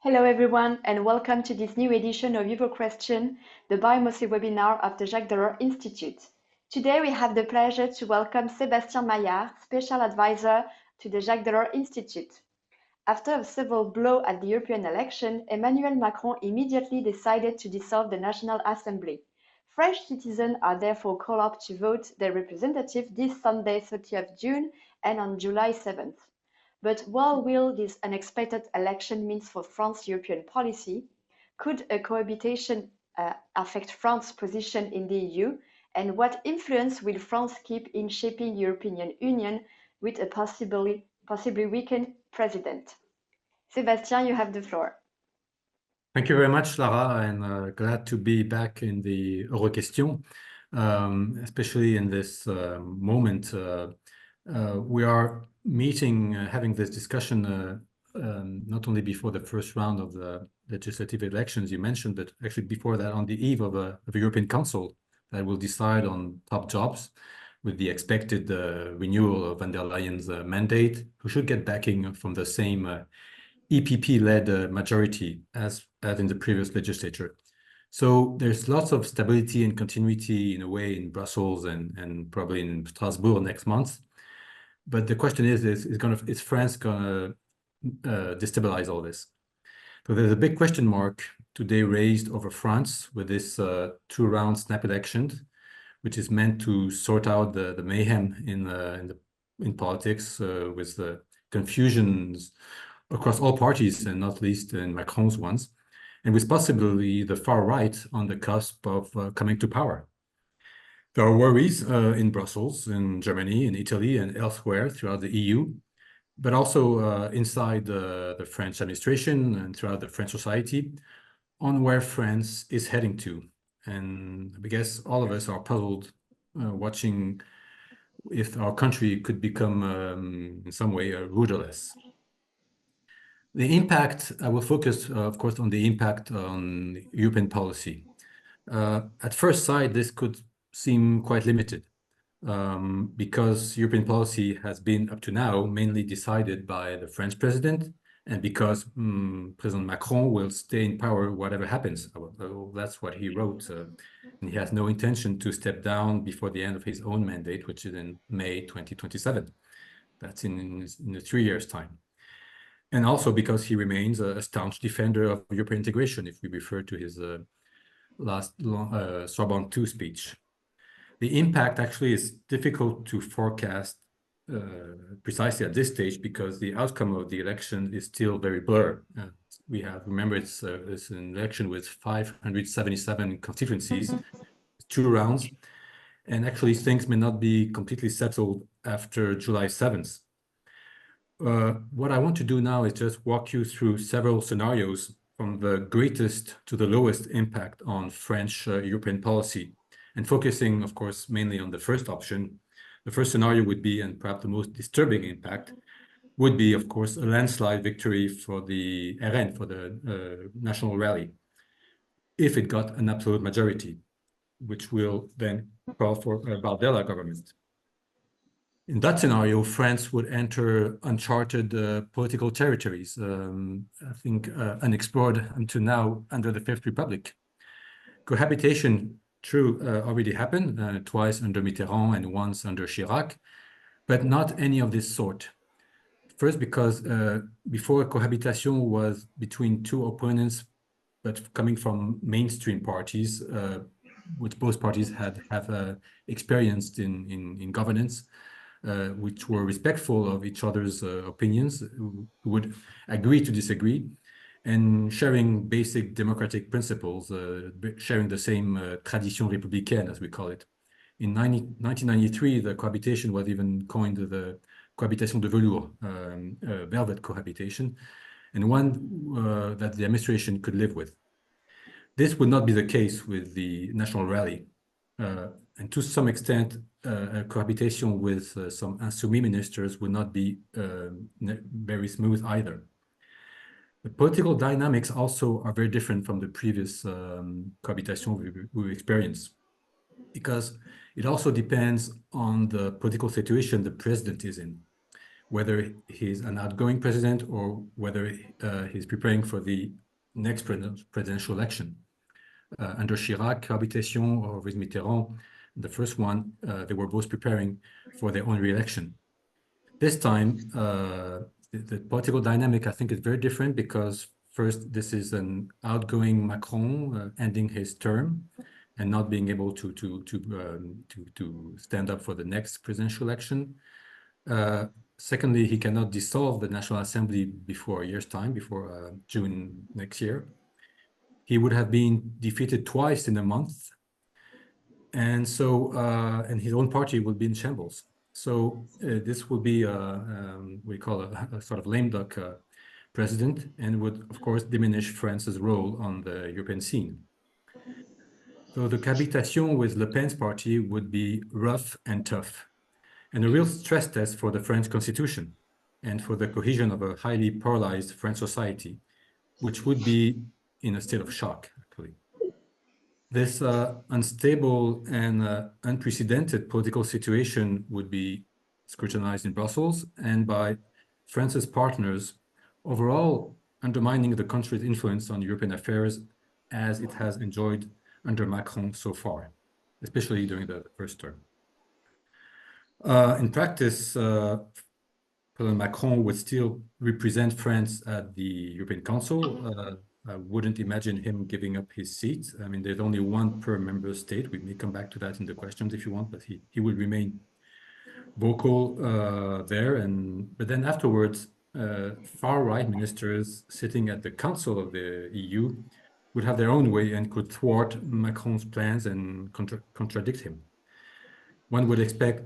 Hello everyone, and welcome to this new edition of Euroquestions, the bi-monthly webinar of the Jacques Delors Institute. Today we have the pleasure to welcome Sébastien Maillard, Special Advisor to the Jacques Delors Institute. After a several blow at the European election, Emmanuel Macron immediately decided to dissolve the National Assembly. French citizens are therefore called up to vote their representative this Sunday, 30th June, and on July 7th. But what will this unexpected election mean for France's European policy? Could a cohabitation affect France's position in the EU? And what influence will France keep in shaping the European Union with a possibly weakened president? Sébastien, you have the floor. Thank you very much, Lara, and glad to be back in the Euroquestions, especially in this moment. We are meeting, having this discussion not only before the first round of the legislative elections you mentioned, but actually before that, on the eve of a European Council that will decide on top jobs with the expected renewal of von der Leyen's mandate, who should get backing from the same EPP-led majority as in the previous legislature. So there's lots of stability and continuity in a way in Brussels and probably in Strasbourg next month. But the question is France gonna destabilize all this? So there's a big question mark today raised over France with this two-round snap election, which is meant to sort out the mayhem in politics with the confusions across all parties, and not least in Macron's ones, and with possibly the far right on the cusp of coming to power. There are worries in Brussels, in Germany, in Italy, and elsewhere throughout the EU, but also inside the French administration and throughout the French society on where France is heading to. And I guess all of us are puzzled watching if our country could become in some way rudderless. The impact, I will focus, of course, on the impact on European policy. At first sight, this could seem quite limited because European policy has been, up to now, mainly decided by the French president, and because President Macron will stay in power whatever happens. That's what he wrote, and he has no intention to step down before the end of his own mandate, which is in May 2027. That's in 3 years' time. And also because he remains a staunch defender of European integration, if we refer to his last Sorbonne II speech. The impact actually is difficult to forecast precisely at this stage because the outcome of the election is still very blurred. Remember, it's an election with 577 constituencies, 2 rounds, and actually things may not be completely settled after July 7th. What I want to do now is just walk you through several scenarios from the greatest to the lowest impact on French European policy, and focusing, of course, mainly on the first option. The first scenario would be, and perhaps the most disturbing impact, would be, of course, a landslide victory for the RN, for the National Rally, if it got an absolute majority, which will then call for a Bardella government. In that scenario, France would enter uncharted political territories, I think unexplored until now under the Fifth Republic. Cohabitation, true, already happened twice under Mitterrand and once under Chirac, but not any of this sort. First, because before cohabitation was between two opponents, but coming from mainstream parties, which both parties have experienced in governance, which were respectful of each other's opinions, who would agree to disagree, and sharing basic democratic principles, sharing the same tradition républicaine, as we call it. In 1993, the cohabitation was even coined the cohabitation de velours, velvet cohabitation, and one that the administration could live with. This would not be the case with the National Rally. And to some extent, cohabitation with some insoumis ministers would not be very smooth either. The political dynamics also are very different from the previous cohabitation we experienced, because it also depends on the political situation the president is in. whether he's an outgoing president or whether he's preparing for the next presidential election. Under Chirac, cohabitation, or with Mitterrand, the first one, they were both preparing for their own re-election. This time, the political dynamic, I think, is very different because first, this is an outgoing Macron ending his term and not being able to stand up for the next presidential election. Secondly, he cannot dissolve the National Assembly before a year's time, before June next year. He would have been defeated twice in a month. And so, and his own party will be in shambles. So this will be, we call a sort of lame duck president, and would, of course, diminish France's role on the European scene. So the cohabitation with Le Pen's party would be rough and tough, and a real stress test for the French constitution and for the cohesion of a highly polarized French society, which would be in a state of shock, actually. This unstable and unprecedented political situation would be scrutinized in Brussels and by France's partners, overall undermining the country's influence on European affairs as it has enjoyed under Macron so far, especially during the first term. In practice, President Macron would still represent France at the European Council. I wouldn't imagine him giving up his seat. I mean, there's only one per member state. We may come back to that in the questions if you want, but he will remain vocal there. But then afterwards, far-right ministers sitting at the Council of the EU would have their own way and could thwart Macron's plans and contradict him. One would expect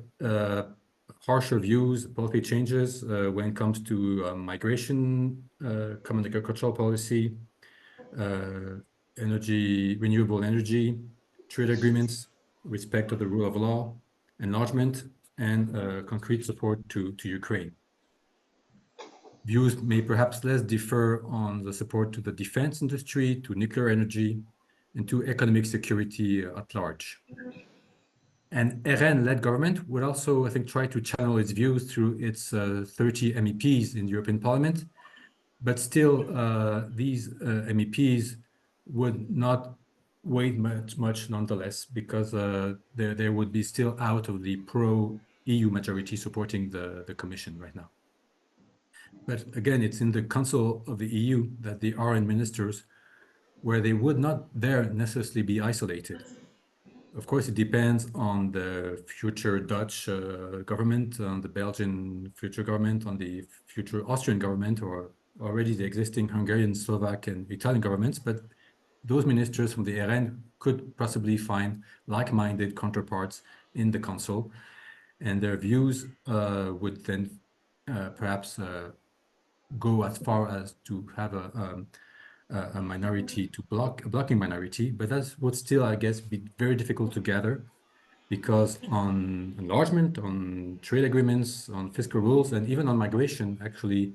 harsher views, policy changes when it comes to migration, common agricultural policy, renewable energy, trade agreements, respect of the rule of law, enlargement, and concrete support to Ukraine. Views may perhaps less differ on the support to the defense industry, to nuclear energy, and to economic security at large. And RN-led government would also, I think, try to channel its views through its 30 MEPs in the European Parliament. But still, these MEPs would not weigh much nonetheless, because they would be still out of the pro-EU majority supporting the Commission right now. But again, it's in the Council of the EU that the RN ministers, where they would not there necessarily be isolated. Of course, it depends on the future Dutch government, on the Belgian future government, on the future Austrian government, or already the existing Hungarian, Slovak, and Italian governments. But those ministers from the RN could possibly find like-minded counterparts in the Council, and their views would then perhaps go as far as to have a minority to block, a blocking minority, but that would still, I guess, be very difficult to gather, because on enlargement, on trade agreements, on fiscal rules, and even on migration, actually,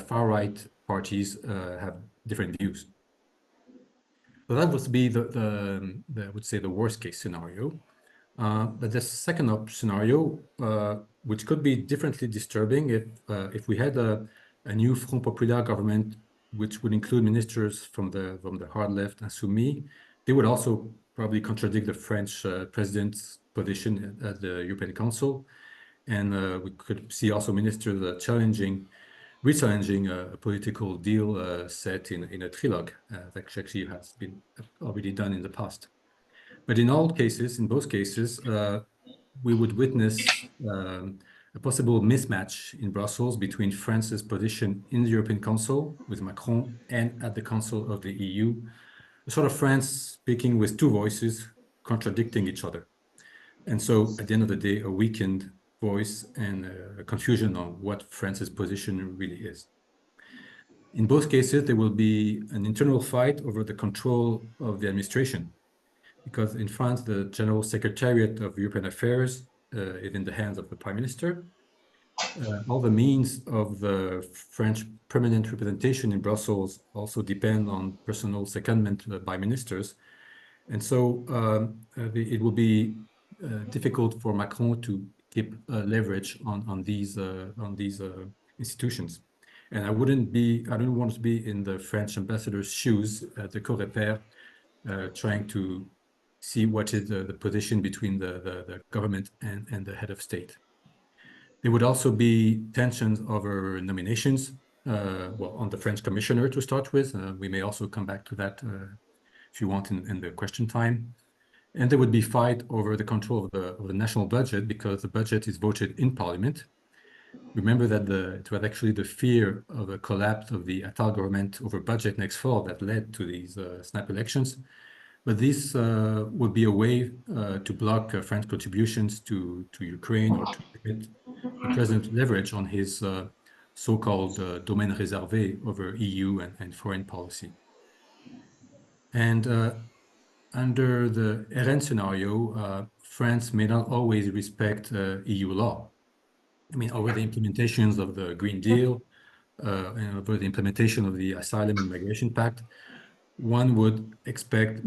far-right parties have different views. So that would be I would say, the worst-case scenario. But the second scenario, which could be differently disturbing, if we had a new Front Populaire government, which would include ministers from the hard left, Insoumis, they would also probably contradict the French president's position at the European Council. And we could see also ministers re-challenging a political deal set in a trilogue that actually has been already done in the past. But in both cases, we would witness a possible mismatch in Brussels between France's position in the European Council with Macron and at the Council of the EU, a sort of France speaking with two voices contradicting each other. And so at the end of the day, a weakened voice and a confusion on what France's position really is. In both cases, there will be an internal fight over the control of the administration, because in France, the General Secretariat of European Affairs is in the hands of the Prime Minister. All the means of the French permanent representation in Brussels also depend on personal secondment by ministers. And so it will be difficult for Macron to keep leverage on these institutions. And I don't want to be in the French ambassador's shoes at the Coreper, trying to see what is the position between the government and the head of state. There would also be tensions over nominations, well, on the French commissioner to start with. We may also come back to that if you want in the question time. And there would be fight over the control of the national budget, because the budget is voted in parliament. Remember that it was actually the fear of a collapse of the Attal government over budget next fall that led to these snap elections. But this would be a way to block French contributions to Ukraine, or to limit the president's leverage on his so-called domaine réservé over EU and foreign policy. And under the RN scenario, France may not always respect EU law. I mean, over the implementations of the Green Deal, and over the implementation of the Asylum and Migration Pact, one would expect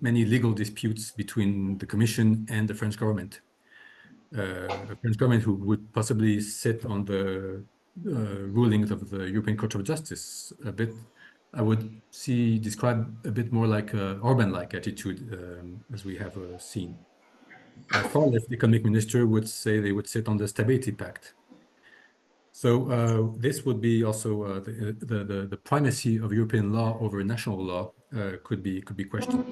many legal disputes between the Commission and the French government. The French government who would possibly sit on the rulings of the European Court of Justice a bit. I would describe a bit more like an Orban-like attitude, as we have seen. A far-left economic minister would say they would sit on the Stability Pact. So this would be also the primacy of European law over national law could be questioned.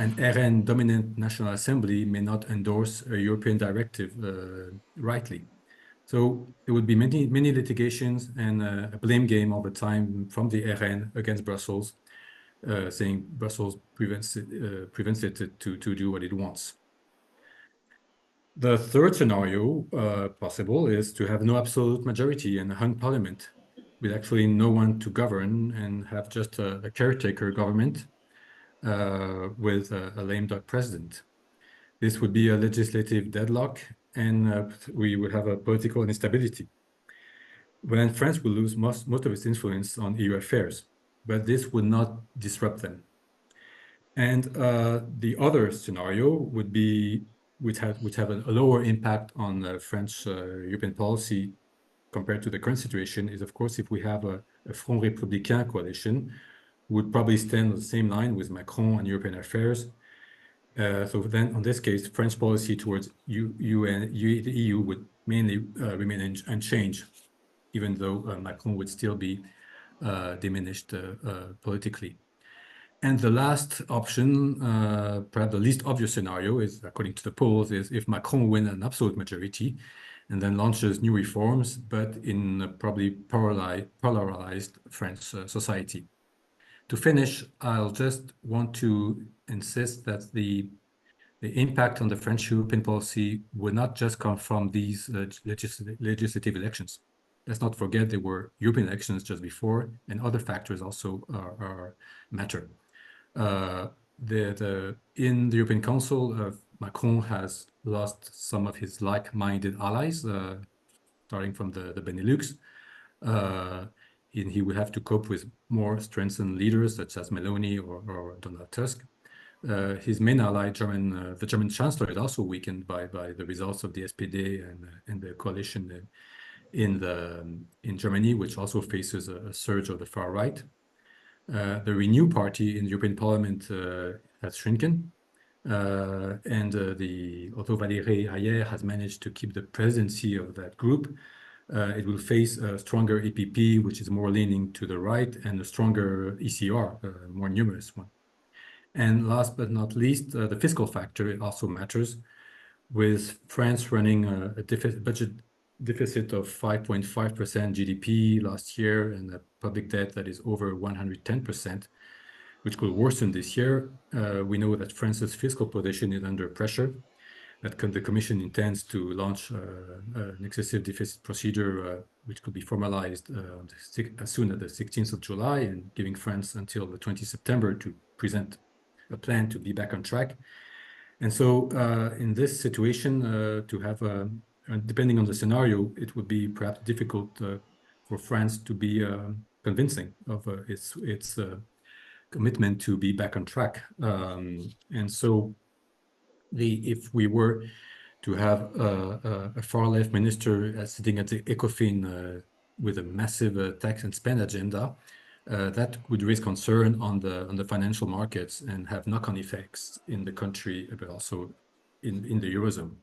An RN dominant National Assembly may not endorse a European directive rightly. So there would be many litigations and a blame game all the time from the RN against Brussels, saying Brussels prevents it to do what it wants. The third scenario possible is to have no absolute majority in a hung parliament, with actually no one to govern, and have just a caretaker government with a lame duck president. This would be a legislative deadlock, and we would have a political instability. When France will lose most of its influence on EU affairs, but this would not disrupt them. And the other scenario would have a lower impact on French European policy compared to the current situation, is of course if we have a Front Républicain coalition, would probably stand on the same line with Macron on European affairs. So then, in this case, French policy towards the EU would mainly remain unchanged, even though Macron would still be diminished politically. And the last option, perhaps the least obvious scenario, is, according to the polls, is if Macron wins an absolute majority and then launches new reforms, but in a probably polarized French society. To finish, I'll just want to insist that the impact on the French European policy would not just come from these legislative elections. Let's not forget there were European elections just before, and other factors also matter. In the European Council, Macron has lost some of his like-minded allies, starting from the Benelux. He would have to cope with more strengthened leaders such as Meloni or Donald Tusk. His main ally, the German Chancellor, is also weakened by the results of the SPD and the coalition in Germany, which also faces a surge of the far right. The Renew Party in the European Parliament has shrunken, and although Valérie Hayer has managed to keep the presidency of that group, it will face a stronger EPP, which is more leaning to the right, and a stronger ECR, a more numerous one. And last but not least, the fiscal factor also matters, with France running a budget deficit of 5.5% GDP last year, and a public debt that is over 110%, which could worsen this year. We know that France's fiscal position is under pressure, that the Commission intends to launch an excessive deficit procedure, which could be formalized as soon as the 16th of July, and giving France until the 20th September to present a plan to be back on track. And so in this situation, to have, depending on the scenario, it would be perhaps difficult for France to be convincing of its commitment to be back on track. And so if we were to have a far-left minister sitting at the ECOFIN with a massive tax and spend agenda, that would raise concern on the financial markets and have knock-on effects in the country, but also in the Eurozone.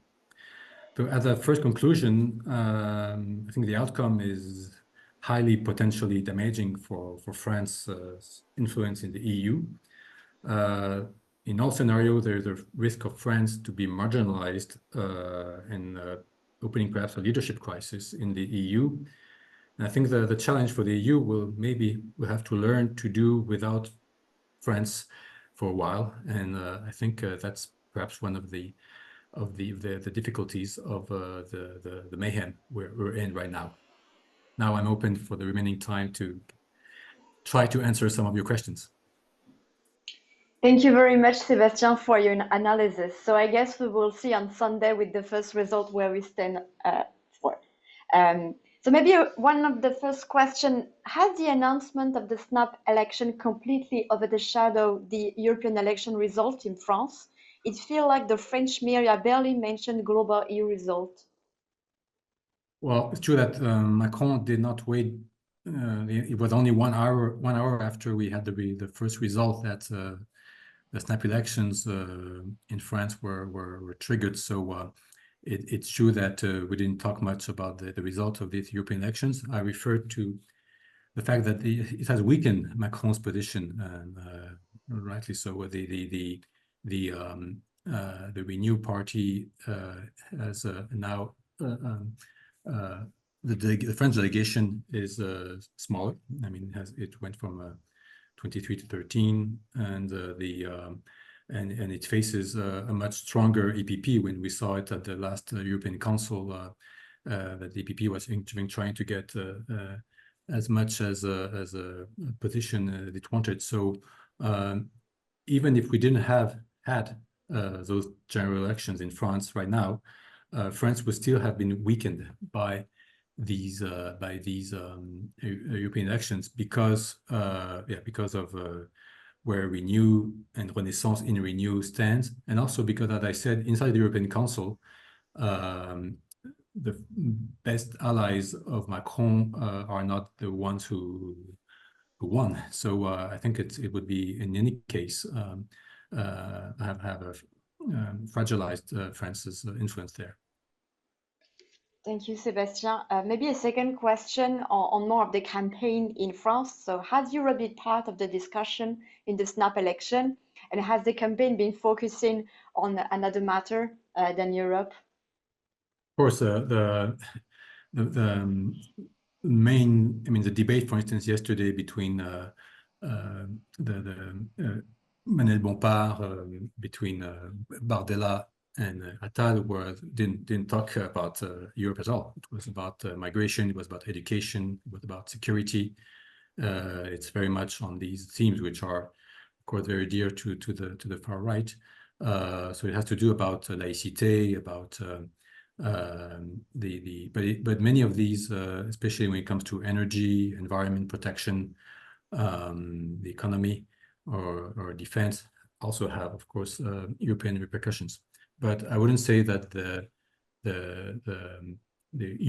So as a first conclusion, I think the outcome is highly potentially damaging for France's influence in the EU. In all scenarios, there's a risk of France to be marginalized and opening perhaps a leadership crisis in the EU. And I think the challenge for the EU will have to learn to do without France for a while. And I think that's perhaps one of the difficulties of the mayhem we're in right now. Now I'm open for the remaining time to try to answer some of your questions. Thank you very much, Sébastien, for your analysis. So I guess we will see on Sunday with the first result where we stand for. So maybe one of the first question, has the announcement of the snap election completely overshadowed the European election result in France? It feels like the French media barely mentioned global EU result. Well, it's true that Macron did not wait. It was only 1 hour after we had the first result that the snap elections in France were triggered. So it's true that we didn't talk much about the result of these European elections. I referred to the fact that it has weakened Macron's position, and rightly so. The Renew Party has now the French delegation is smaller. I mean, it went from 23 to 13, and it faces a much stronger EPP. When we saw it at the last European Council, that the EPP was trying to get as much as a position it wanted. So even if we didn't have had those general elections in France right now, France would still have been weakened by these European elections because of where Renew and Renaissance in Renew stands, and also because, as I said, inside the European Council, the best allies of Macron are not the ones who won. So I think it would be, in any case, have fragilized France's influence there. Thank you, Sébastien. Maybe a second question on more of the campaign in France. So has Europe been part of the discussion in the snap election? And has the campaign been focusing on another matter than Europe? Of course, the main, I mean, the debate, for instance, yesterday between Manuel Bompard, between Bardella and Attal, didn't talk about Europe at all. It was about migration, it was about education, it was about security. It's very much on these themes, which are, of course, very dear to the far right. So it has to do about laïcité, about but many of these, especially when it comes to energy, environment protection, the economy, or defense, also have, of course, European repercussions. But I wouldn't say that the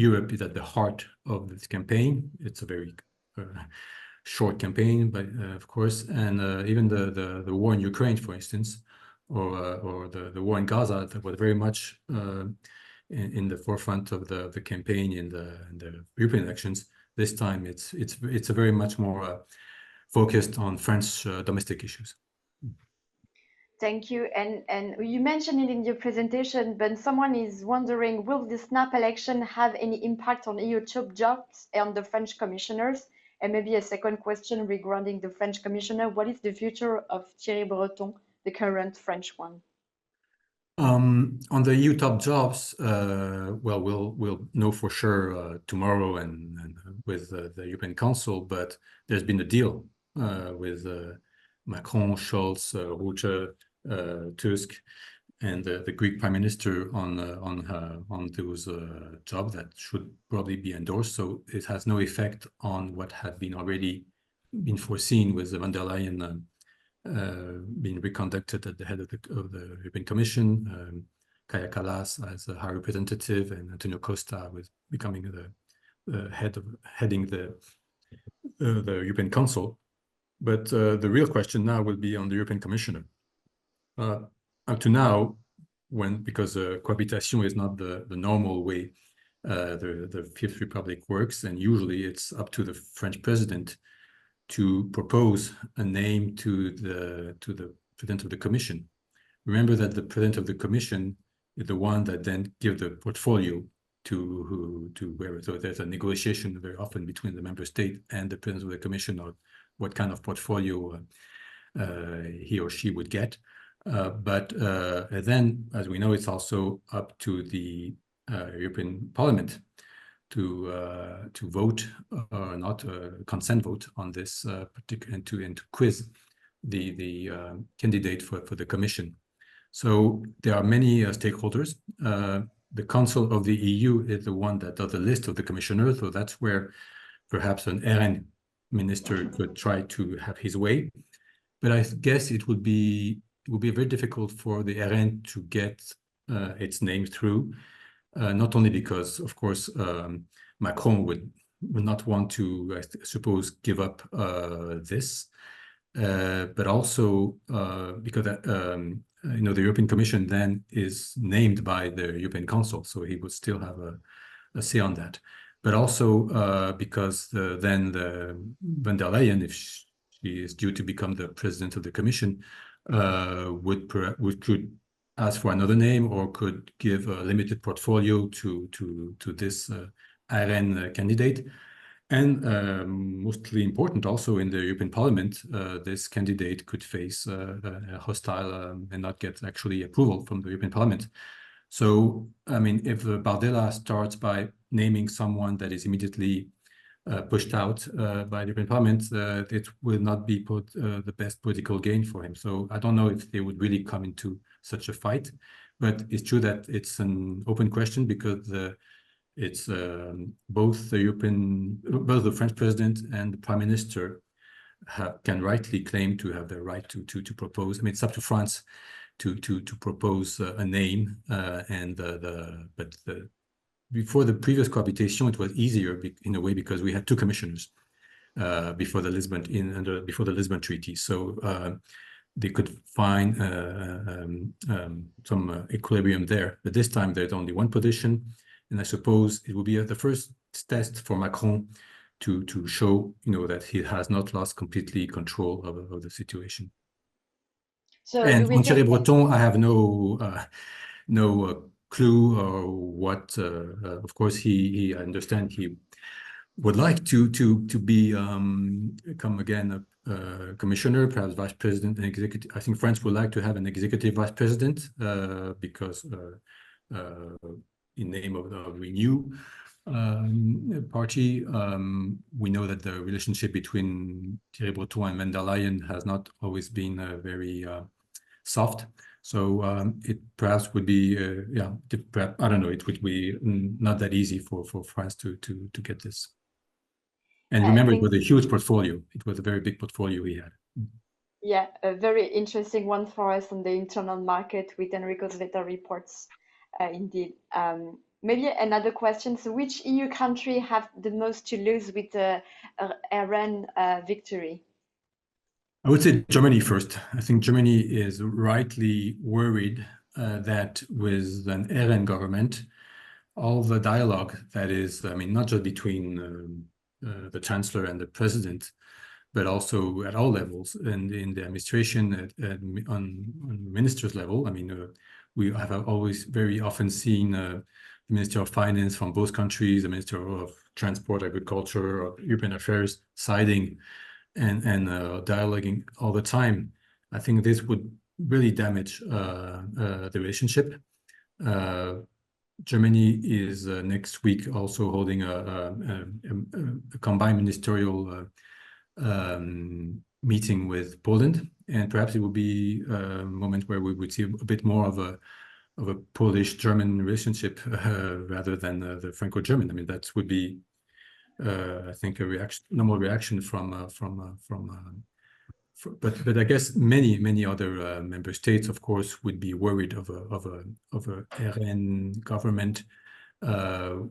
Europe is at the heart of this campaign. It's a very short campaign, but of course, and even the war in Ukraine, for instance, or the war in Gaza, that was very much in the forefront of the campaign in the European elections. This time, it's a very much more focused on French domestic issues. Thank you. And you mentioned it in your presentation, but someone is wondering, will the snap election have any impact on EU top jobs and the French commissioners? And maybe a second question regarding the French commissioner, what is the future of Thierry Breton, the current French one? On the EU top jobs, well, we'll know for sure tomorrow and with the European Council, but there's been a deal with Macron, Scholz, Rutte, Tusk, and the Greek Prime Minister on those jobs that should probably be endorsed. So it has no effect on what had been already been foreseen with von der Leyen being reconducted at the head of the European Commission, Kaja Kallas as a high representative, and Antonio Costa was becoming heading the European Council. But the real question now will be on the European Commissioner. Up to now, because cohabitation is not the normal way the Fifth Republic works, and usually it's up to the French president to propose a name to the president of the Commission. Remember that the president of the Commission is the one that then gives the portfolio to whoever. So there's a negotiation very often between the member state and the president of the Commission on what kind of portfolio he or she would get. But then, as we know, it's also up to the European Parliament to vote or not, consent vote on this particular, and to quiz the candidate for the Commission. So there are many stakeholders. The Council of the EU is the one that does the list of the commissioners, so that's where perhaps an RN minister could try to have his way. But I guess it would be very difficult for the RN to get its name through, not only because, of course, Macron would not want to, I suppose, give up this, but also because the European Commission then is named by the European Council, so he would still have a say on that. But also because then von der Leyen, if she is due to become the president of the Commission, could ask for another name or could give a limited portfolio to this RN candidate. And mostly important also in the European Parliament, this candidate could face a hostile and not get actually approval from the European Parliament. So, I mean, if Bardella starts by naming someone that is immediately pushed out by the European Parliament, it will not be the best political gain for him. So I don't know if they would really come into such a fight, but it's true that it's an open question because it's both the French president and the prime minister can rightly claim to have the right to propose. I mean, it's up to France to propose a name, but before the previous cohabitation, it was easier in a way because we had two commissioners before the Lisbon Treaty, so they could find some equilibrium there. But this time there's only one position, and I suppose it will be the first test for Macron to show, that he has not lost completely control of the situation. So and do we on think Thierry Breton, I have no clue or what. Of course, I understand he would like to become again a commissioner, perhaps vice president and executive. I think France would like to have an executive vice president because in name of the Renew party, we know that the relationship between Thierry Breton and von der Leyen has not always been very soft. So it perhaps would be, I don't know, it would be not that easy for France to get this. And remember, it was a huge portfolio. It was a very big portfolio we had. Yeah, a very interesting one for us on the internal market with Enrico's letter reports, indeed. Maybe another question. So which EU country have the most to lose with the RN victory? I would say Germany first. I think Germany is rightly worried that with an RN government, all the dialogue that is, I mean, not just between the chancellor and the president, but also at all levels and in the administration on ministers' level. I mean, we have always very often seen the Minister of Finance from both countries, the Minister of Transport, Agriculture, or European Affairs siding and dialoguing all the time. I think this would really damage the relationship. Germany is next week also holding a combined ministerial meeting with Poland, and perhaps it will be a moment where we would see a bit more of a Polish-German relationship rather than the Franco-German. I mean, that would be, I think, a normal reaction from but I guess many other member states, of course, would be worried of a RN government,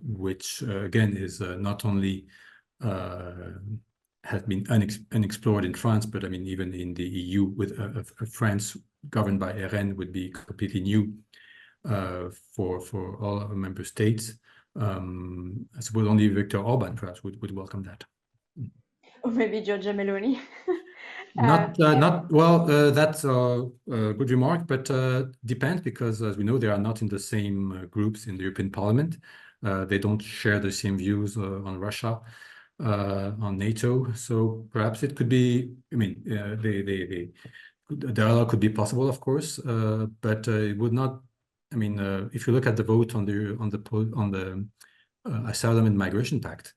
which again is not only has been unexplored in France, but I mean even in the EU, with France governed by RN would be completely new for all member states. I suppose only Viktor Orban perhaps would welcome that. Or maybe Giorgia Meloni. Not well. That's a good remark, but depends, because as we know, they are not in the same groups in the European Parliament. They don't share the same views on Russia, on NATO. So perhaps it could be. I mean, the dialogue could be possible, of course, but it would not. I mean, if you look at the vote on the Asylum and Migration Pact,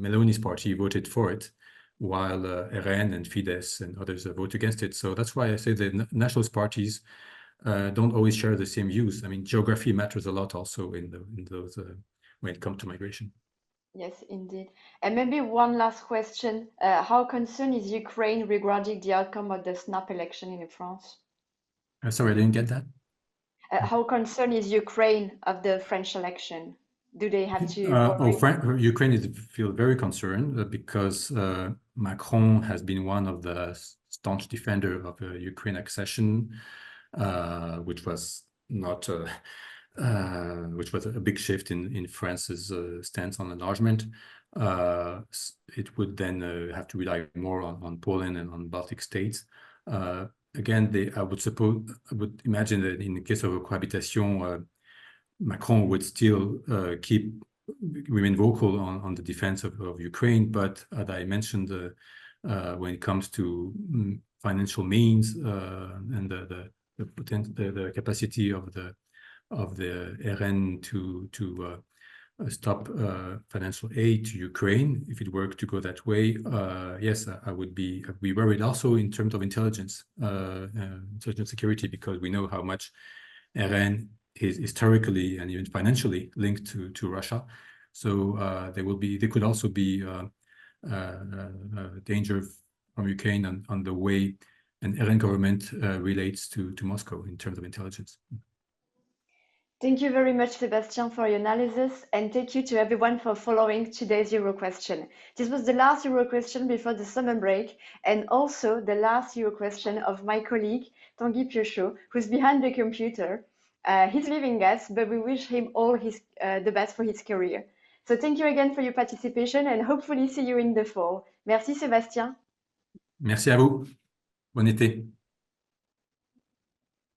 Meloni's party voted for it, while RN and Fidesz and others vote against it. So that's why I say the nationalist parties don't always share the same views. I mean, geography matters a lot also in those when it comes to migration. Yes, indeed. And maybe one last question. How concerned is Ukraine regarding the outcome of the snap election in France? Sorry, I didn't get that. How concerned is Ukraine of the French election? Do they have to worry? Ukraine feel very concerned because Macron has been one of the staunch defender of Ukraine accession, which was not which was a big shift in France's stance on enlargement. It would then have to rely more on Poland and on Baltic states. Again, I would imagine that in the case of a cohabitation, Macron would still remain vocal on the defense of Ukraine, but as I mentioned, when it comes to financial means and the capacity of the RN to stop financial aid to Ukraine, if it were to go that way, yes, I would be worried also in terms of intelligence security, because we know how much RN is historically and even financially linked to Russia. So there could also be danger from Ukraine on the way an RN government relates to Moscow in terms of intelligence. Thank you very much, Sébastien, for your analysis, and thank you to everyone for following today's Euroquestion. This was the last Euroquestion before the summer break, and also the last Euroquestion of my colleague, Tanguy Piochot, who's behind the computer. He's leaving us, but we wish him all the best for his career. So thank you again for your participation, and hopefully see you in the fall. Merci, Sébastien. Merci à vous. Bon été.